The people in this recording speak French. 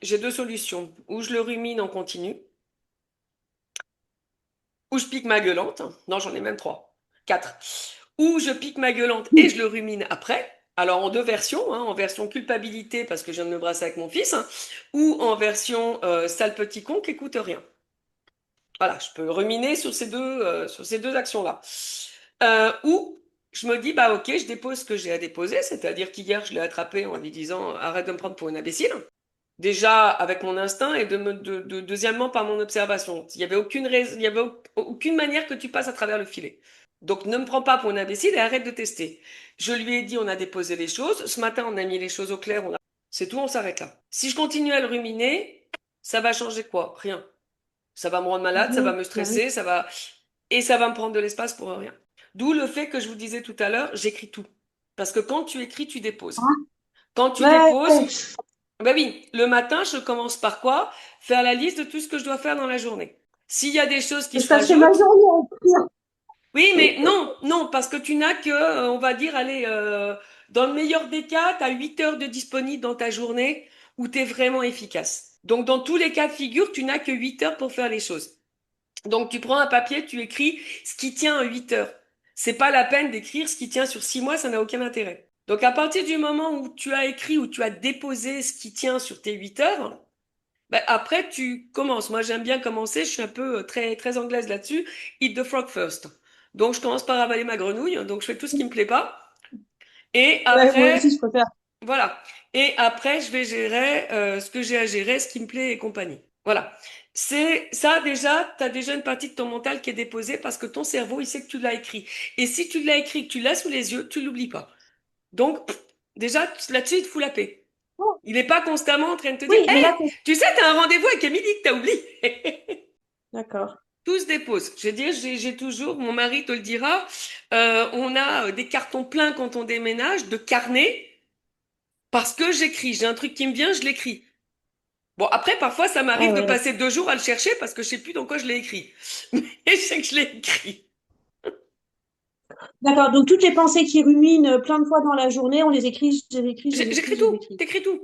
j'ai deux solutions. Ou je le rumine en continu, ou je pique ma gueulante. Non, j'en ai même trois. Quatre. Ou je pique ma gueulante et je le rumine après. Alors en deux versions, hein, en version culpabilité parce que je viens de me brasser avec mon fils, hein, ou en version sale petit con qui écoute rien. Voilà, je peux ruminer sur ces deux actions-là. Ou je me dis, bah ok, je dépose ce que j'ai à déposer, c'est-à-dire qu'hier, je l'ai attrapé en lui disant, arrête de me prendre pour une imbécile. Déjà avec mon instinct et deuxièmement par mon observation. Il y avait aucune raison, il y avait aucune manière que tu passes à travers le filet. Donc ne me prends pas pour une imbécile et arrête de tester. Je lui ai dit, on a déposé les choses. Ce matin, on a mis les choses au clair. C'est tout, on s'arrête là. Si je continue à le ruminer, ça va changer quoi? Rien. Ça va me rendre malade, ça va Mhm. me Bah oui. stresser, et ça va me prendre de l'espace pour rien. D'où le fait que je vous disais tout à l'heure, j'écris tout. Parce que quand tu écris, tu déposes. Ah, Quand tu ouais, déposes, ben oui, le matin, je commence par quoi? Faire la liste de tout ce que je dois faire dans la journée. S'il y a des choses qui se ça fait ma rajoutent, journée en pire. oui, mais non, non, parce que tu n'as que, on va dire, allez, dans le meilleur des cas, tu as 8 heures de disponible dans ta journée où tu es vraiment efficace. Donc, dans tous les cas de figure, tu n'as que 8 heures pour faire les choses. Donc, tu prends un papier, tu écris ce qui tient en 8 heures. C'est pas la peine d'écrire ce qui tient sur 6 mois, ça n'a aucun intérêt. Donc, à partir du moment où tu as écrit, où tu as déposé ce qui tient sur tes 8 heures, ben, après, tu commences. Moi, j'aime bien commencer. Je suis un peu très, très anglaise là-dessus. Eat the frog first. Donc, je commence par avaler ma grenouille. Donc, je fais tout ce qui me plaît pas. Et Ouais, moi après, aussi, je préfère. voilà. Et après, je vais gérer ce que j'ai à gérer, ce qui me plaît et compagnie. Voilà. C'est ça déjà, tu as déjà une partie de ton mental qui est déposée parce que ton cerveau, il sait que tu l'as écrit. Et si tu l'as écrit, que tu l'as sous les yeux, tu l'oublies pas. Donc, déjà, là-dessus, il te fout la paix. Oh, Il n'est pas constamment en train de te dire, oui, mais Hé, là, tu sais, t'as un rendez-vous avec Émilie que t'as oublié. d'accord. Tout se dépose. Je veux dire, j'ai toujours, mon mari te le dira, on a des cartons pleins quand on déménage, de carnets, parce que j'écris. J'ai un truc qui me vient, je l'écris. Bon, après, parfois, ça Ah m'arrive de ouais, passer 2 jours à le chercher parce que je sais plus dans quoi je l'ai écrit. Mais je sais que je l'ai écrit. d'accord. Donc, toutes les pensées qui ruminent plein de fois dans la journée, on les écrit, je les écris, je les écris, J'écris je les tout, écris. t'écris tout.